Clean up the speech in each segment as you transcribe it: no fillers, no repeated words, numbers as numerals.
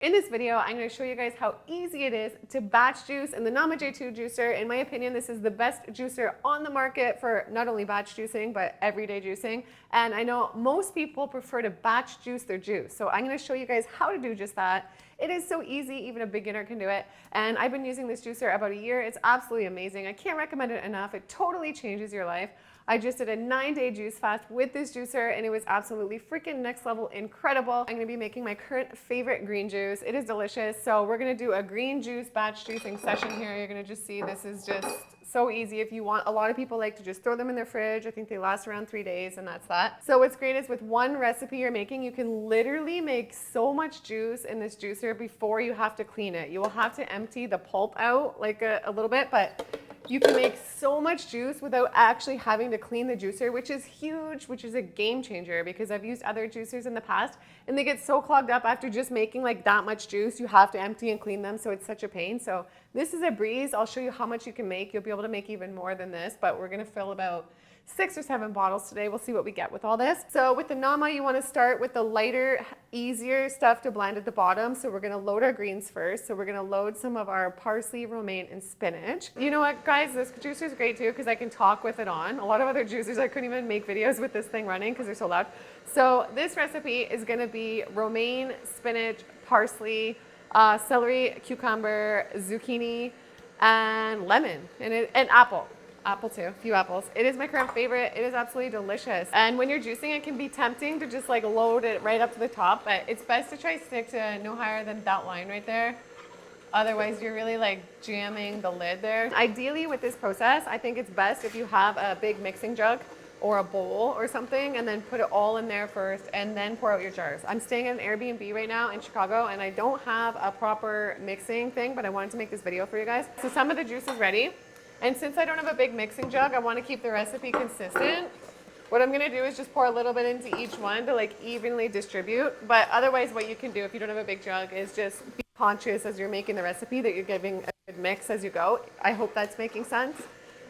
In this video, I'm going to show you guys how easy it is to batch juice in the 𝙤𝑼𝙑𝙀 juicer. In my opinion, this is the best juicer on the market for not only batch juicing, but everyday juicing. And I know most people prefer to batch juice their juice. So I'm going to show you guys how to do just that. It is so easy, even a beginner can do it. And I've been using this juicer about a year. It's absolutely amazing. I can't recommend it enough. It totally changes your life. I just did a 9-day juice fast with this juicer and it was absolutely freaking next level incredible. I'm gonna be making my current favorite green juice. It is delicious. So we're gonna do a green juice batch juicing session here. You're gonna just see this is just so easy. If you want, a lot of people like to just throw them in their fridge. I think they last around 3 days and that's that. So what's great is with one recipe you're making, you can literally make so much juice in this juicer before you have to clean it. You will have to empty the pulp out like a little bit, but you can make so much juice without actually having to clean the juicer, which is huge, which is a game changer because I've used other juicers in the past and they get so clogged up after just making like that much juice. You have to empty and clean them, so it's such a pain. So this is a breeze. I'll show you how much you can make. You'll be able to make even more than this, but we're gonna fill about 6 or 7 bottles today. We'll see what we get with all this. So with the 𝙤𝑼𝙑𝙀, you want to start with the lighter, easier stuff to blend at the bottom. So we're going to load our greens first. So we're going to load some of our parsley, romaine, and spinach. You know what, guys? This juicer is great too because I can talk with it on. A lot of other juicers, I couldn't even make videos with this thing running because they're so loud. So this recipe is going to be romaine, spinach, parsley, celery, cucumber, zucchini, and lemon, and apple. Apple too, a few apples. It is my current favorite. It is absolutely delicious. And when you're juicing, it can be tempting to just like load it right up to the top, but it's best to try stick to no higher than that line right there. Otherwise, you're really like jamming the lid there. Ideally with this process, I think it's best if you have a big mixing jug or a bowl or something and then put it all in there first and then pour out your jars. I'm staying at an Airbnb right now in Chicago and I don't have a proper mixing thing, but I wanted to make this video for you guys. So some of the juice is ready. And since I don't have a big mixing jug, I want to keep the recipe consistent. What I'm going to do is just pour a little bit into each one to like evenly distribute. But otherwise what you can do if you don't have a big jug is just be conscious as you're making the recipe that you're giving a good mix as you go. I hope that's making sense.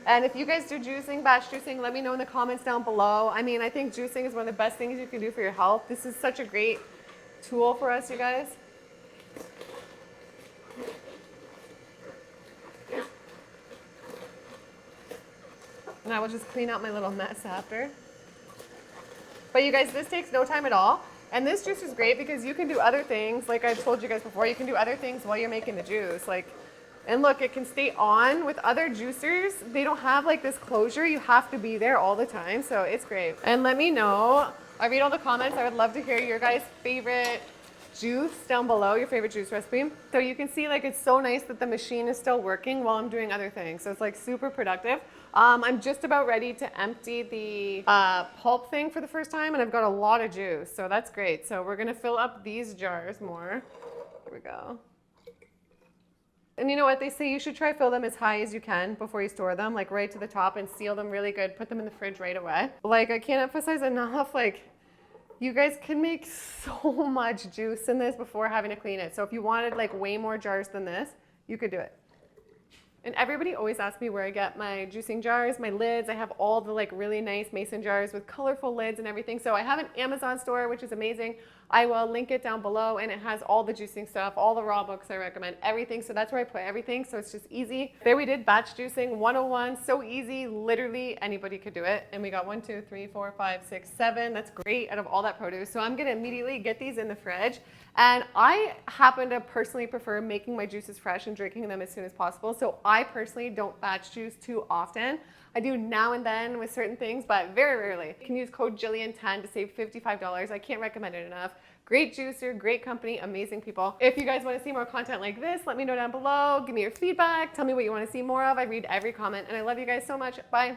And if you guys do juicing, batch juicing, let me know in the comments down below. I mean, I think juicing is one of the best things you can do for your health. This is such a great tool for us, you guys. And I will just clean out my little mess after. But you guys, this takes no time at all. And this juice is great because you can do other things. Like I've told you guys before, you can do other things while you're making the juice. And look, it can stay on. With other juicers, they don't have like this closure. You have to be there all the time. So it's great. And let me know. I read all the comments. I would love to hear your guys' favorite juice down below, your favorite juice recipe. So you can see like it's so nice that the machine is still working while I'm doing other things. So it's like super productive. I'm just about ready to empty the pulp thing for the first time and I've got a lot of juice. So that's great. So we're gonna fill up these jars more. Here we go. And you know what, they say you should try fill them as high as you can before you store them, like right to the top and seal them really good. Put them in the fridge right away. Like I can't emphasize enough, like you guys can make so much juice in this before having to clean it. So if you wanted like way more jars than this, you could do it. And everybody always asks me where I get my juicing jars, my lids. I have all the like really nice mason jars with colorful lids and everything. So I have an Amazon store, which is amazing. I will link it down below and it has all the juicing stuff, all the raw books I recommend, everything. So that's where I put everything. So it's just easy. There we did batch juicing 101. So easy. Literally anybody could do it. And we got 1, 2, 3, 4, 5, 6, 7. That's great out of all that produce. So I'm going to immediately get these in the fridge. And I happen to personally prefer making my juices fresh and drinking them as soon as possible. So I personally don't batch juice too often. I do now and then with certain things, but very rarely. You can use code Gillian10 to save $55. I can't recommend it enough. Great juicer, great company, amazing people. If you guys want to see more content like this, let me know down below. Give me your feedback. Tell me what you want to see more of. I read every comment and I love you guys so much. Bye.